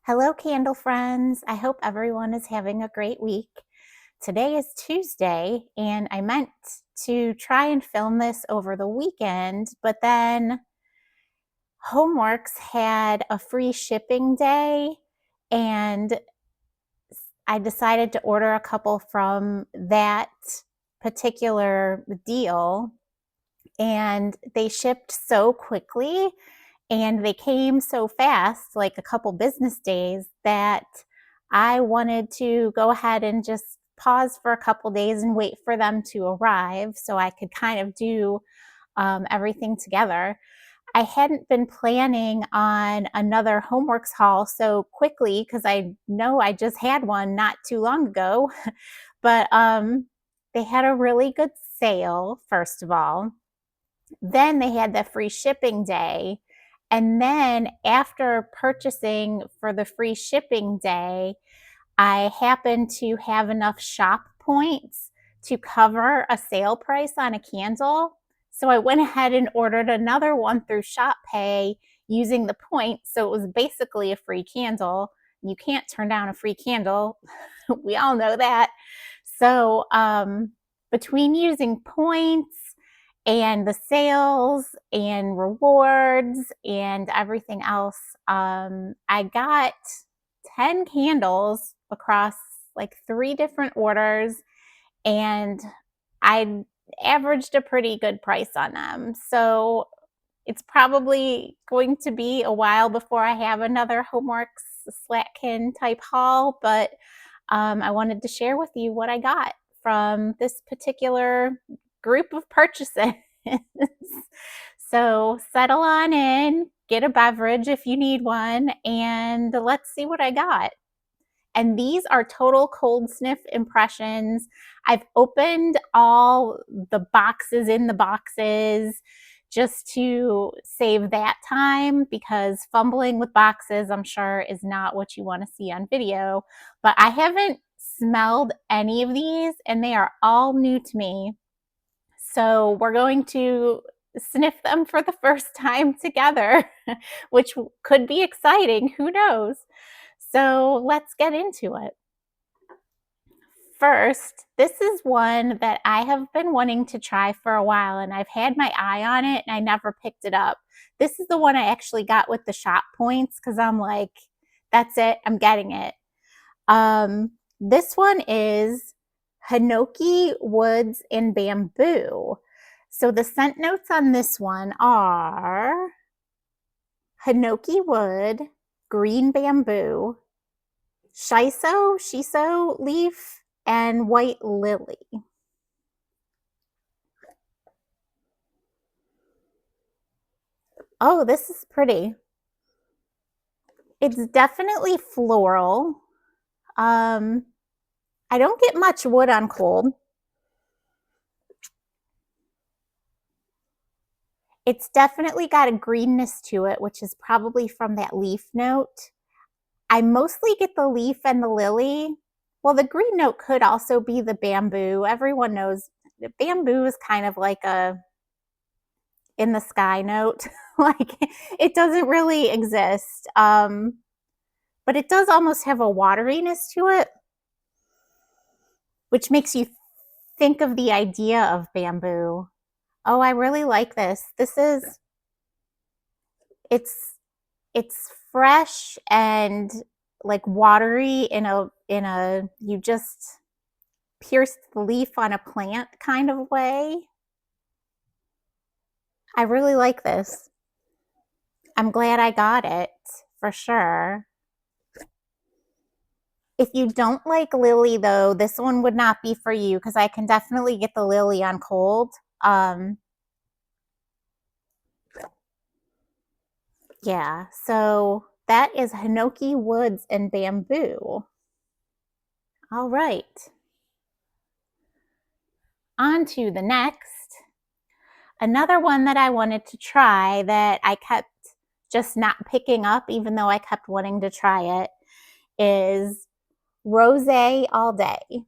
Hello, candle friends. I hope everyone is having a great week. Today is Tuesday, and I meant to try and film this over the weekend, but then Homeworx had a free shipping day, and I decided to order a couple from that particular deal, and they shipped so quickly. And they came so fast, like a couple business days, that I wanted to go ahead and just pause for a couple days and wait for them to arrive so I could kind of do everything together. I hadn't been planning on another Homeworx haul so quickly because I know I just had one not too long ago, but they had a really good sale, first of all. Then they had the free shipping day. And then after purchasing for the free shipping day, I happened to have enough shop points to cover a sale price on a candle. So I went ahead and ordered another one through Shop Pay using the points. So it was basically a free candle. You can't turn down a free candle. We all know that. So between using points and the sales and rewards and everything else, I got 10 candles across like 3 different orders, and I averaged a pretty good price on them. So it's probably going to be a while before I have another Homeworx Slatkin type haul, but I wanted to share with you what I got from this particular group of purchases. So settle on in, get a beverage if you need one, and let's see what I got. And these are total cold sniff impressions. I've opened all the boxes in the boxes just to save that time, because fumbling with boxes, I'm sure, is not what you want to see on video. But I haven't smelled any of these, and they are all new to me. So we're going to sniff them for the first time together, which could be exciting. Who knows? So let's get into it. First, this is one that I have been wanting to try for a while, and I've had my eye on it and I never picked it up. This is the one I actually got with the shop points because I'm like, that's it, I'm getting it. This one is Hinoki, Woods, and Bamboo. So the scent notes on this one are Hinoki wood, green bamboo, shiso leaf, and white lily. Oh, this is pretty. It's definitely floral. I don't get much wood on cold. It's definitely got a greenness to it, which is probably from that leaf note. I mostly get the leaf and the lily. Well, the green note could also be the bamboo. Everyone knows that bamboo is kind of like a in the sky note. Like, it doesn't really exist. But it does almost have a wateriness to it, which makes you think of the idea of bamboo. Oh, I really like this. It's fresh and like watery in a you just pierced the leaf on a plant kind of way. I really like this. I'm glad I got it for sure. If you don't like lily though, this one would not be for you because I can definitely get the lily on cold. Yeah, so that is Hinoki, Woods, and Bamboo. All right. On to the next. Another one that I wanted to try that I kept just not picking up, even though I kept wanting to try it, is Rosé All Day.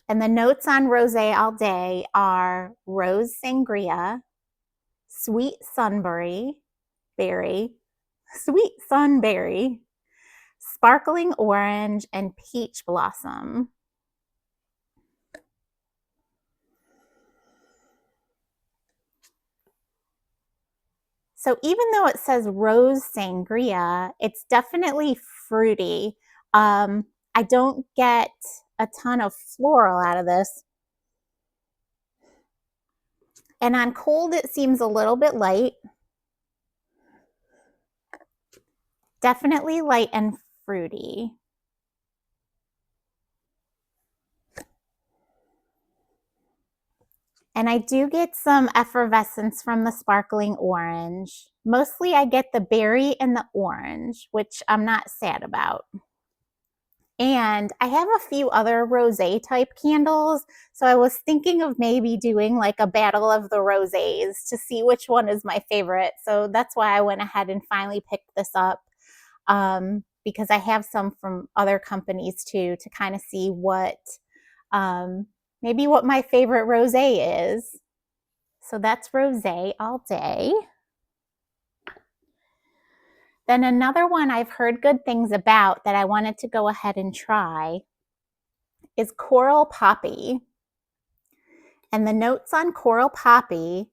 And the notes on Rosé All Day are rose sangria, sweet sunberry, sweet sunberry, sparkling orange, and peach blossom. So even though it says rose sangria, it's definitely fruity. I don't get a ton of floral out of this. And on cold, it seems a little bit light. Definitely light and fruity. And I do get some effervescence from the sparkling orange. Mostly I get the berry and the orange, which I'm not sad about. And I have a few other rosé type candles. So I was thinking of maybe doing like a battle of the rosés to see which one is my favorite. So that's why I went ahead and finally picked this up, because I have some from other companies too, to kind of see what, maybe what my favorite rosé is. So that's rosé all day. Then another one I've heard good things about that I wanted to go ahead and try is Coral Poppy. And the notes on Coral Poppy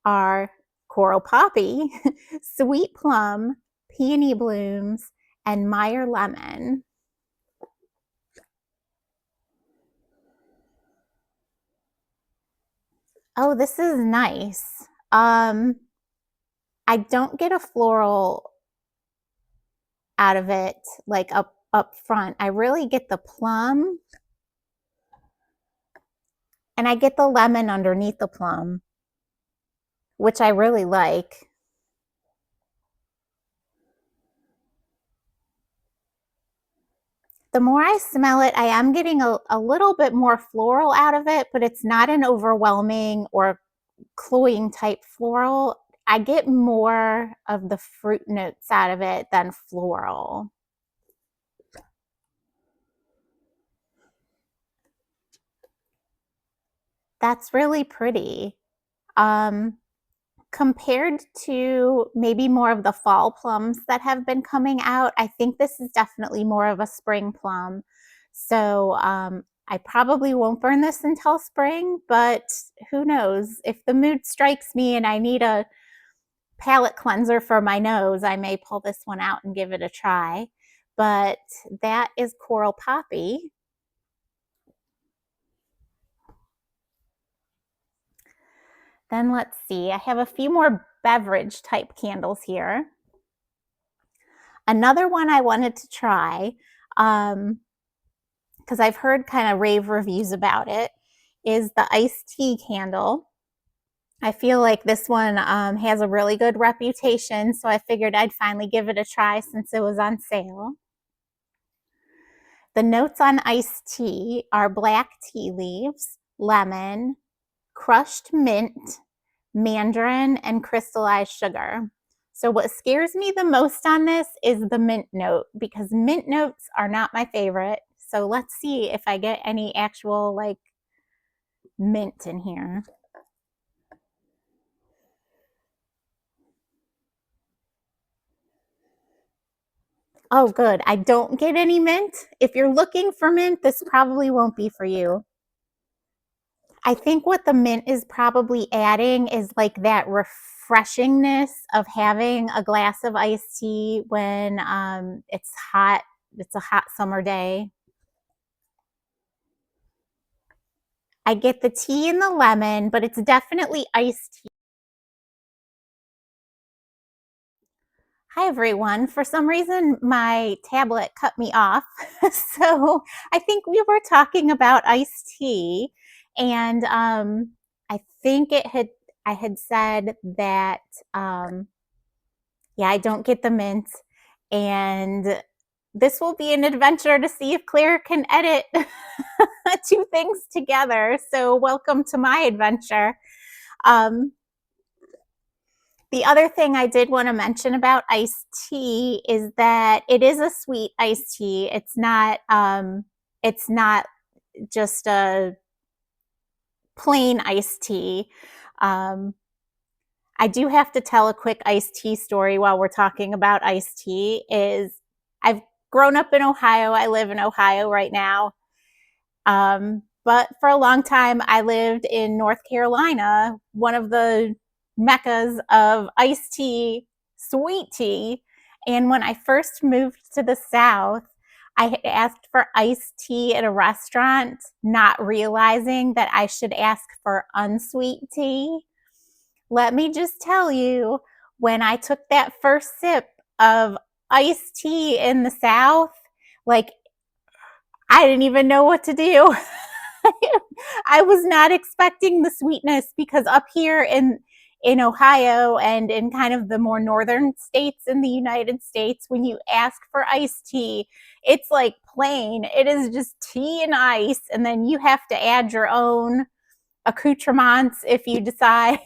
are Coral Poppy, Sweet Plum, Peony Blooms, and Meyer Lemon. Oh, this is nice. I don't get a floral out of it like up front. I really get the plum, and I get the lemon underneath the plum, which I really like. The more I smell it, I am getting a little bit more floral out of it, but it's not an overwhelming or cloying type floral. I get more of the fruit notes out of it than floral. That's really pretty. Compared to maybe more of the fall plums that have been coming out, I think this is definitely more of a spring plum. So I probably won't burn this until spring, but who knows? If the mood strikes me and I need a palate cleanser for my nose, I may pull this one out and give it a try. But that is Coral Poppy. Then let's see, I have a few more beverage type candles here. Another one I wanted to try, because I've heard kind of rave reviews about it, is the iced tea candle. I feel like this one has a really good reputation, so I figured I'd finally give it a try since it was on sale. The notes on iced tea are black tea leaves, lemon, crushed mint, mandarin, and crystallized sugar. So what scares me the most on this is the mint note, because mint notes are not my favorite. So let's see if I get any actual like mint in here. Oh, good. I don't get any mint. If you're looking for mint, this probably won't be for you. I think what the mint is probably adding is like that refreshingness of having a glass of iced tea when it's hot. It's a hot summer day. I get the tea and the lemon, but it's definitely iced tea. Hi everyone. For some reason, my tablet cut me off. So I think we were talking about iced tea, and I think I had said that, yeah, I don't get the mint, and this will be an adventure to see if Claire can edit two things together. So welcome to my adventure. The other thing I did want to mention about iced tea is that it is a sweet iced tea. It's not just a plain iced tea. I do have to tell a quick iced tea story while we're talking about iced tea. I've grown up in Ohio. I live in Ohio right now. But for a long time, I lived in North Carolina, one of the meccas of iced tea, sweet tea. And when I first moved to the South, I had asked for iced tea at a restaurant, not realizing that I should ask for unsweet tea. Let me just tell you, when I took that first sip of iced tea in the South, like I didn't even know what to do. I was not expecting the sweetness because up here in Ohio and in kind of the more northern states in the United States, when you ask for iced tea, it's like plain. It is just tea and ice, and then you have to add your own accoutrements if you decide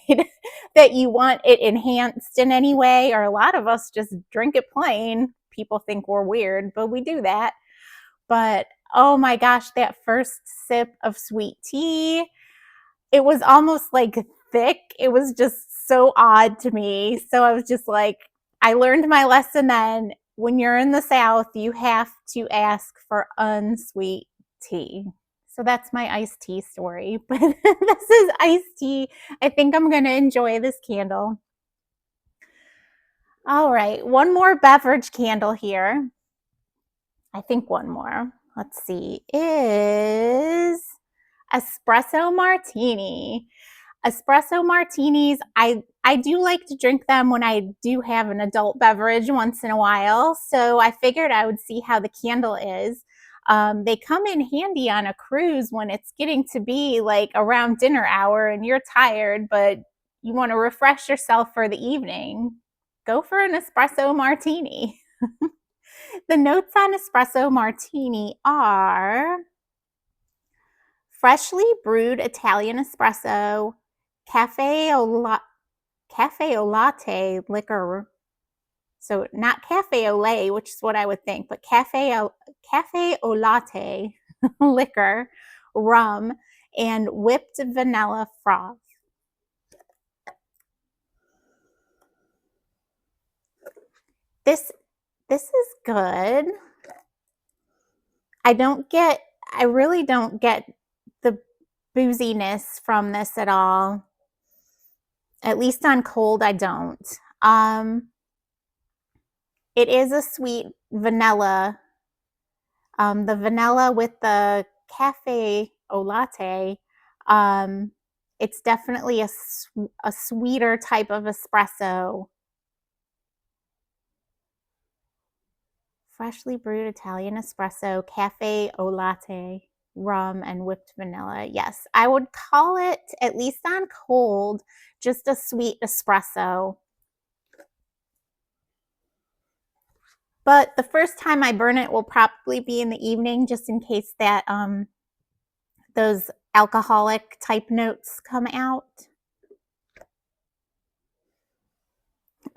that you want it enhanced in any way, or a lot of us just drink it plain. People think we're weird, but we do that. But oh my gosh, that first sip of sweet tea, it was almost like thick. It was just so odd to me. So I was just like, I learned my lesson then. When you're in the South, you have to ask for unsweet tea. So that's my iced tea story. But this is iced tea. I think I'm going to enjoy this candle. All right, one more beverage candle here. I think one more. Let's see, is Espresso Martini. Espresso Martinis, I do like to drink them when I do have an adult beverage once in a while, so I figured I would see how the candle is. They come in handy on a cruise when it's getting to be like around dinner hour and you're tired, but you want to refresh yourself for the evening. Go for an Espresso Martini. The notes on Espresso Martini are freshly brewed Italian espresso, cafe o latte liquor. So not cafe au lait, which is what I would think, but cafe au latte liquor, rum, and whipped vanilla froth. This is good. I really don't get the booziness from this at all. At least on cold, I don't. It is a sweet vanilla. The vanilla with the cafe au latte, it's definitely a sweeter type of espresso. Freshly brewed Italian espresso, cafe au latte, rum, and whipped vanilla. Yes, I would call it, at least on cold, just a sweet espresso. But the first time I burn it will probably be in the evening, just in case that those alcoholic type notes come out.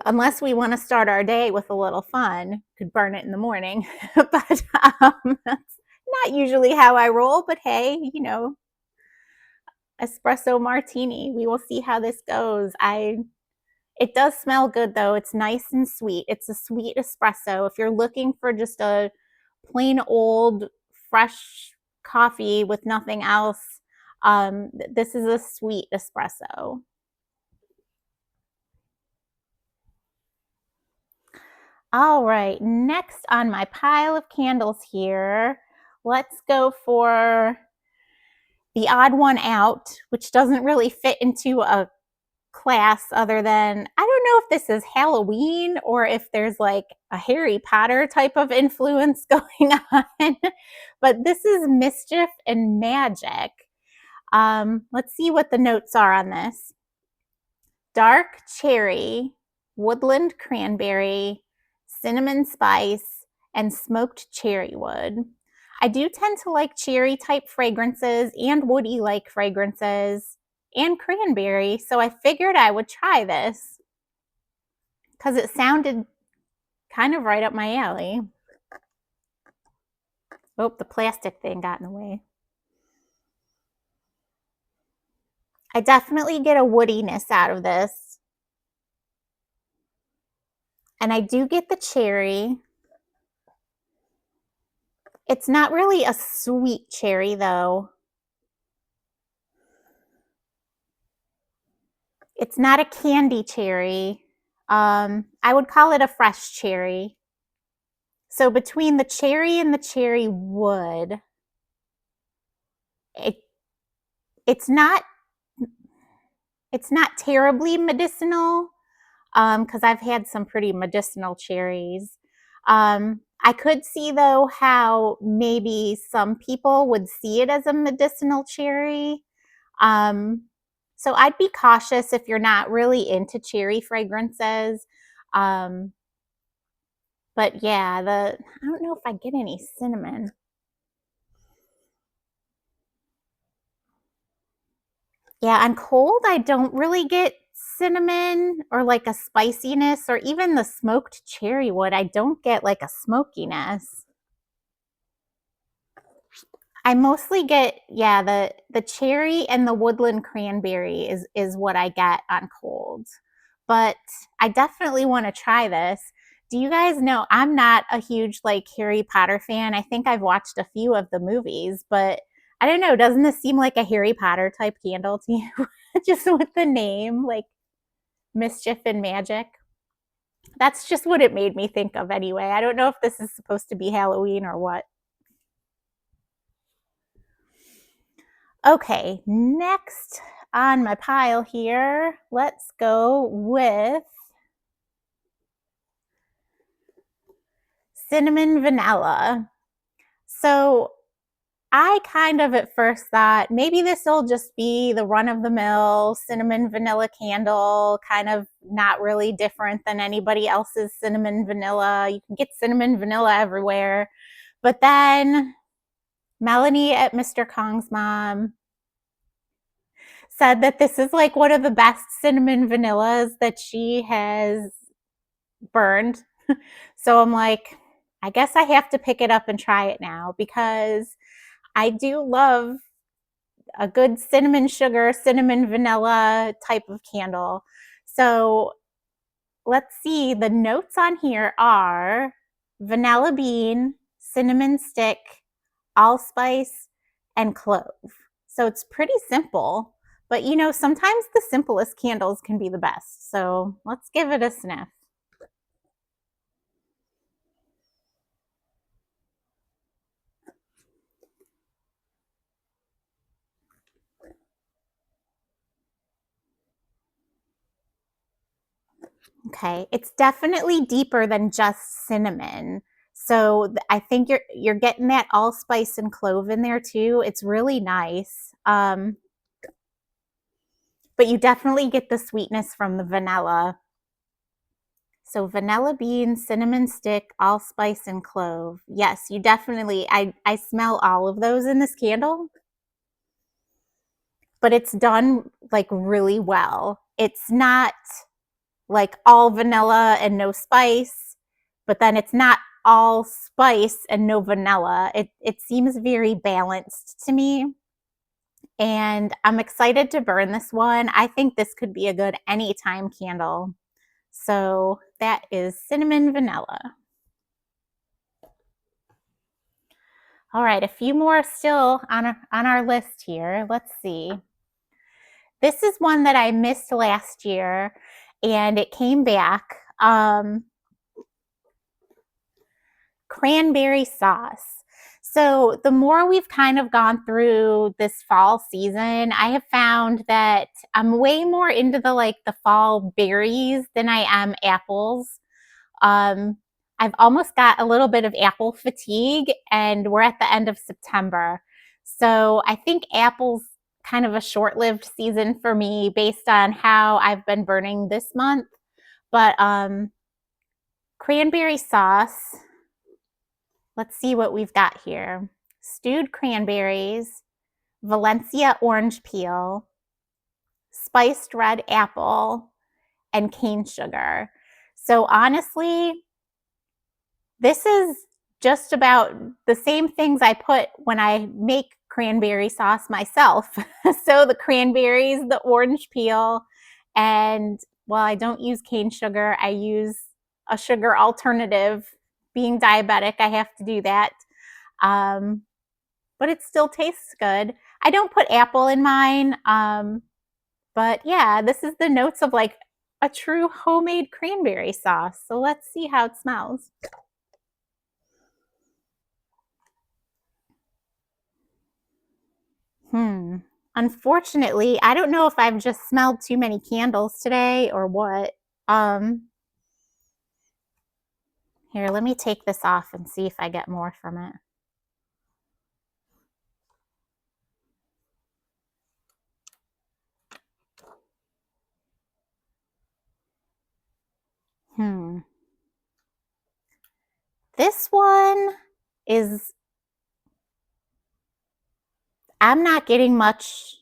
Unless we want to start our day with a little fun, could burn it in the morning. But that's not usually how I roll. But hey, you know, Espresso Martini. We will see how this goes. It does smell good though. It's nice and sweet. It's a sweet espresso. If you're looking for just a plain old fresh coffee with nothing else, this is a sweet espresso. All right, next on my pile of candles here, let's go for the odd one out, which doesn't really fit into a class other than, I don't know if this is Halloween or if there's like a Harry Potter type of influence going on, but this is Mischief and Magic. Let's see what the notes are on this. Dark cherry, woodland cranberry, cinnamon spice, and smoked cherry wood. I do tend to like cherry type fragrances and woody like fragrances and cranberry, so I figured I would try this because it sounded kind of right up my alley. Oh, the plastic thing got in the way. I definitely get a woodiness out of this. And I do get the cherry. It's not really a sweet cherry though. It's not a candy cherry. I would call it a fresh cherry. So between the cherry and the cherry wood, it it's not terribly medicinal, because I've had some pretty medicinal cherries. I could see though how maybe some people would see it as a medicinal cherry. Um, so I'd be cautious if you're not really into cherry fragrances. Um, but yeah, I don't know if I get any cinnamon. Yeah, on cold, I don't really get cinnamon or like a spiciness, or even the smoked cherry wood. I don't get like a smokiness. I mostly get, yeah, the cherry and the woodland cranberry is what I get on cold. But I definitely want to try this. Do you guys know I'm not a huge like Harry Potter fan? I think I've watched a few of the movies, but I don't know, doesn't this seem like a Harry Potter type candle to you? Just with the name, like Mischief and Magic. That's just what it made me think of anyway. I don't know if this is supposed to be Halloween or what. Okay, next on my pile here, let's go with cinnamon vanilla. So I kind of at first thought maybe this will just be the run-of-the-mill cinnamon vanilla candle, kind of not really different than anybody else's cinnamon vanilla. You can get cinnamon vanilla everywhere. But then Melanie at Mr. Kong's mom said that this is like one of the best cinnamon vanillas that she has burned. So I'm like, I guess I have to pick it up and try it now, because I do love a good cinnamon sugar, cinnamon vanilla type of candle. So let's see, the notes on here are vanilla bean, cinnamon stick, allspice, and clove. So it's pretty simple, but you know, sometimes the simplest candles can be the best. So let's give it a sniff. Okay, it's definitely deeper than just cinnamon. So I think you're getting that allspice and clove in there too. It's really nice. But you definitely get the sweetness from the vanilla. So vanilla bean, cinnamon stick, allspice, and clove. Yes, you definitely, I smell all of those in this candle, but it's done like really well. It's not like all vanilla and no spice, but then it's not all spice and no vanilla. It seems very balanced to me. And I'm excited to burn this one. I think this could be a good anytime candle. So that is cinnamon vanilla. All right, a few more still on our list here. Let's see. This is one that I missed last year, and it came back. Cranberry sauce. So the more we've kind of gone through this fall season, I have found that I'm way more into the fall berries than I am apples. I've almost got a little bit of apple fatigue, and we're at the end of September. So I think apples kind of a short-lived season for me based on how I've been burning this month. But cranberry sauce, let's see what we've got here. Stewed cranberries, Valencia orange peel, spiced red apple, and cane sugar. So honestly, this is just about the same things I put when I make cranberry sauce myself. So the cranberries, the orange peel, and well, I don't use cane sugar. I use a sugar alternative. Being diabetic, I have to do that. But it still tastes good. I don't put apple in mine, but yeah, this is the notes of like a true homemade cranberry sauce. So let's see how it smells. Unfortunately, I don't know if I've just smelled too many candles today or what. Um, Here, let me take this off and see if I get more from it. This one is, I'm not getting much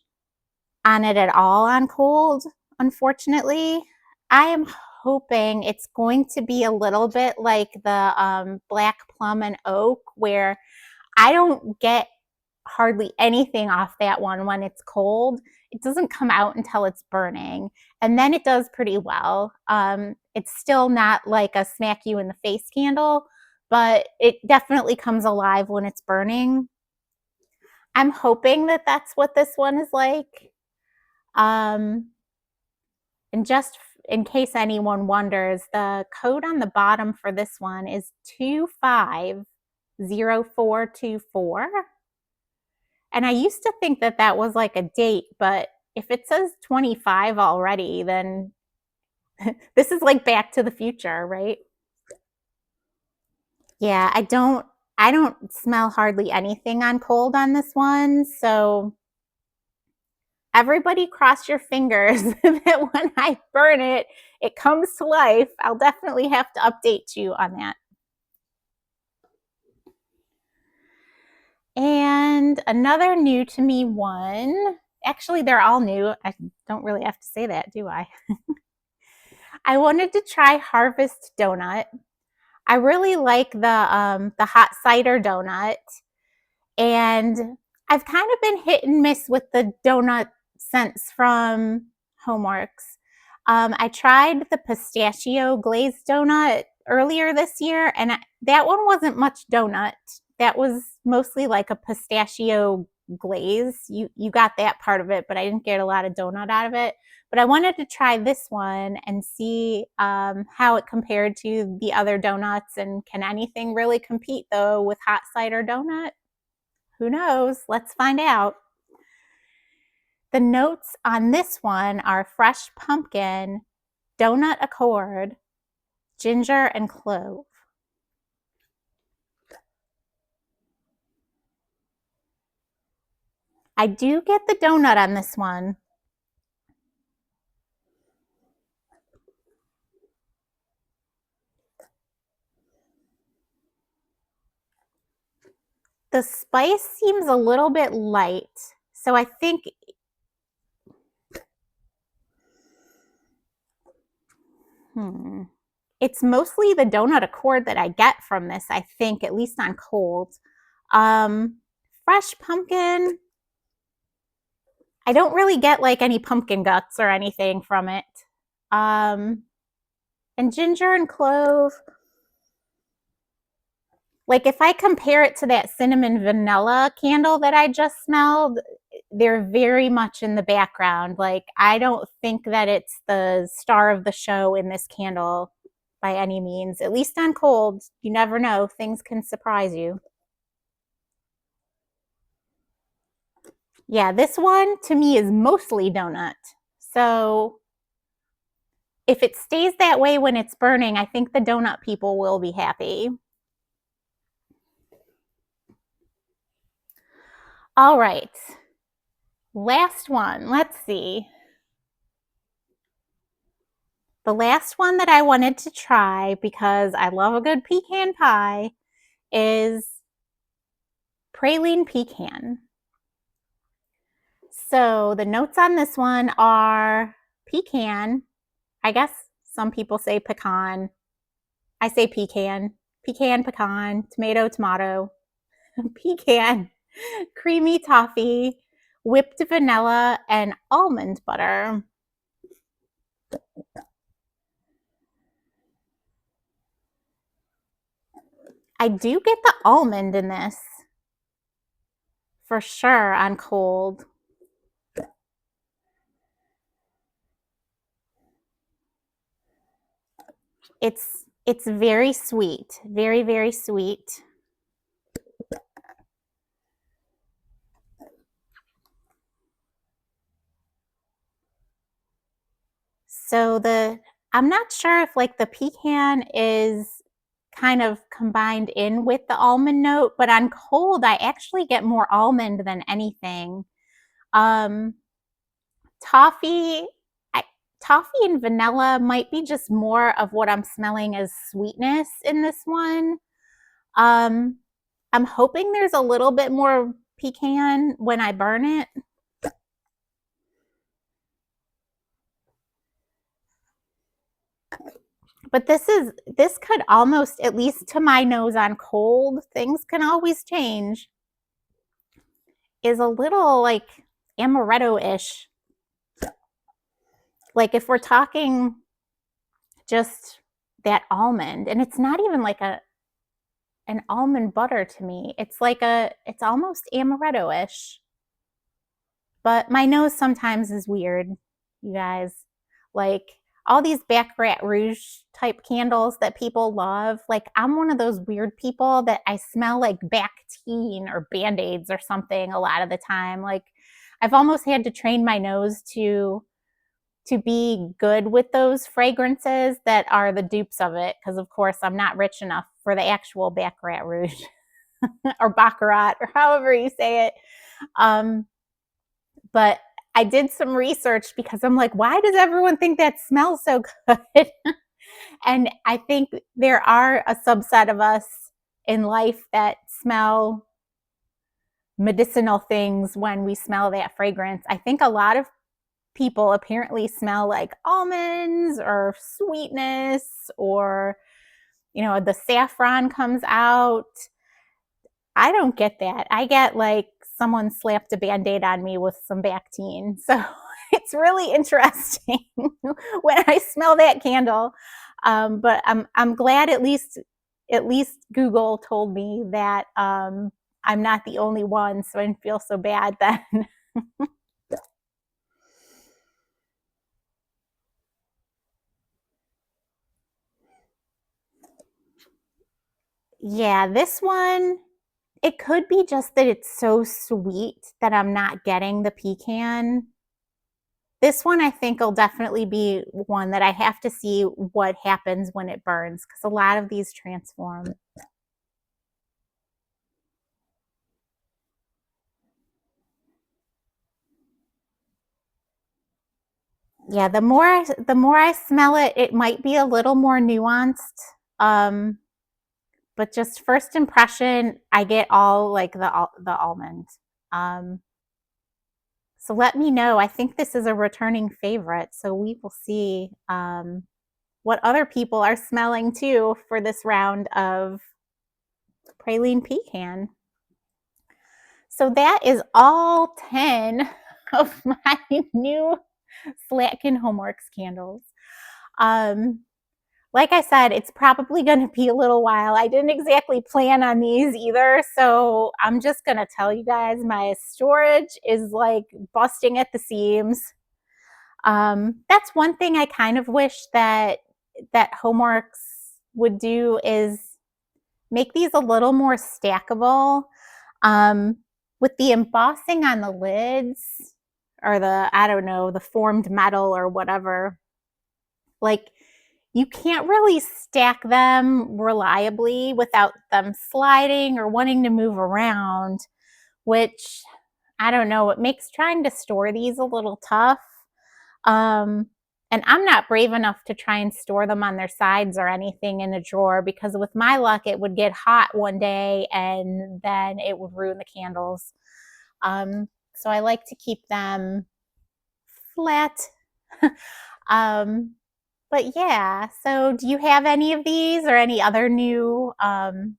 on it at all on cold, unfortunately. I am hoping it's going to be a little bit like the black plum and oak, where I don't get hardly anything off that one when it's cold. It doesn't come out until it's burning, and then it does pretty well. It's still not like a smack you in the face candle, but it definitely comes alive when it's burning. I'm hoping that that's what this one is like. Um, and just in case anyone wonders, the code on the bottom for this one is 250424. And I used to think that that was like a date, but if it says 25 already, then this is like Back to the Future, right? Yeah, I don't smell hardly anything on cold on this one, so everybody cross your fingers that when I burn it, it comes to life. I'll definitely have to update you on that. And another new to me one, actually they're all new. I don't really have to say that, do I? I wanted to try Harvest Donut. I really like the hot cider donut, and I've kind of been hit and miss with the donut scents from Homeworx. I tried the pistachio glazed donut earlier this year, and that one wasn't much donut. That was mostly like a pistachio glaze. You got that part of it, but I didn't get a lot of donut out of it. But I wanted to try this one and see how it compared to the other donuts, and can anything really compete though with hot cider donut? Who knows? Let's find out. The notes on this one are fresh pumpkin, donut accord, ginger, and clove. I do get the donut on this one. The spice seems a little bit light, so I think it's mostly the donut accord that I get from this, I think, at least on cold. Fresh pumpkin, I don't really get like any pumpkin guts or anything from it. And ginger and clove, like if I compare it to that cinnamon vanilla candle that I just smelled, they're very much in the background. Like I don't think that it's the star of the show in this candle by any means. At least on cold, you never know. Things can surprise you. Yeah, this one to me is mostly donut. So if it stays that way when it's burning, I think the donut people will be happy. All right. Last one. Let's see. The last one that I wanted to try, because I love a good pecan pie, is Praline Pecan. So the notes on this one are pecan. I guess some people say pecan. I say pecan. Pecan, pecan, tomato, tomato, pecan, creamy toffee, whipped vanilla, and almond butter. I do get the almond in this. for sure on cold. It's very sweet, very, very sweet. So I'm not sure if like the pecan is kind of combined in with the almond note, but on cold, I actually get more almond than anything. Um, toffee, toffee and vanilla might be just more of what I'm smelling as sweetness in this one. Um, I'm hoping there's a little bit more pecan when I burn it. But this could almost, at least to my nose on cold, things can always change, is a little like amaretto-ish. Like if we're talking just that almond, and it's not even like an almond butter to me. It's like it's almost amaretto-ish. But my nose sometimes is weird, you guys. Like all these Baccarat Rouge type candles that people love. Like I'm one of those weird people that I smell like Bactine or Band-Aids or something a lot of the time. Like I've almost had to train my nose to be good with those fragrances that are the dupes of it, because of course I'm not rich enough for the actual Baccarat Rouge or Baccarat or however you say it. But I did some research because I'm like, why does everyone think that smells so good? And I think there are a subset of us in life that smell medicinal things when we smell that fragrance. I think a lot of people apparently smell like almonds or sweetness, or, you know, the saffron comes out. I don't get that. I get like someone slapped a Band-Aid on me with some Bactine. So it's really interesting when I smell that candle. But I'm glad at least Google told me that I'm not the only one, so I didn't feel so bad then. Yeah, this one, it could be just that it's so sweet that I'm not getting the pecan. This one I think will definitely be one that I have to see what happens when it burns, because a lot of these transform. Yeah, the more I smell it, it might be a little more nuanced. But just first impression, I get all like the almond. Um, so let me know. I think this is a returning favorite, so we will see what other people are smelling too for this round of Praline Pecan. So that is all 10 of my new Slatkin Homeworx candles. Like I said, it's probably going to be a little while. I didn't exactly plan on these either, so I'm just going to tell you guys my storage is like busting at the seams. That's one thing I kind of wish that Homeworx would do, is make these a little more stackable. With the embossing on the lids, or I don't know, the formed metal or whatever, like you can't really stack them reliably without them sliding or wanting to move around, which, I don't know, it makes trying to store these a little tough. And I'm not brave enough to try and store them on their sides or anything in a drawer, because with my luck, it would get hot one day and then it would ruin the candles. So I like to keep them flat. But yeah, so do you have any of these or any other new Slatkin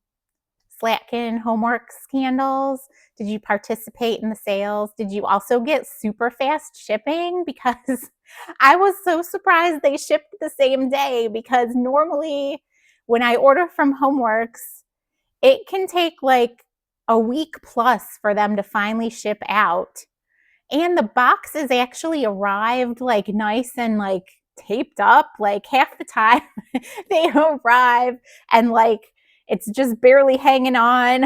Homeworx candles? Did you participate in the sales? Did you also get super fast shipping? Because I was so surprised they shipped the same day, because normally when I order from Homeworx, it can take like a week plus for them to finally ship out. And the boxes actually arrived like nice and like taped up. Like half the time they arrive and like it's just barely hanging on.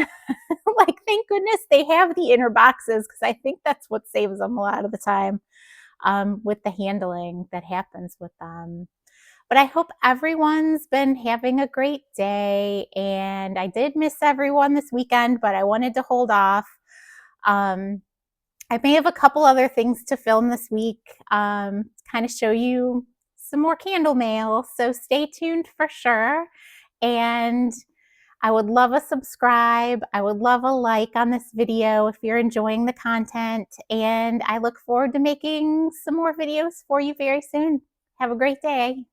Like, thank goodness they have the inner boxes, because I think that's what saves them a lot of the time with the handling that happens with them. But I hope everyone's been having a great day. And I did miss everyone this weekend, but I wanted to hold off. I may have a couple other things to film this week, kind of show you some more candle mail. So stay tuned for sure. And I would love a subscribe. I would love a like on this video if you're enjoying the content. And I look forward to making some more videos for you very soon. Have a great day.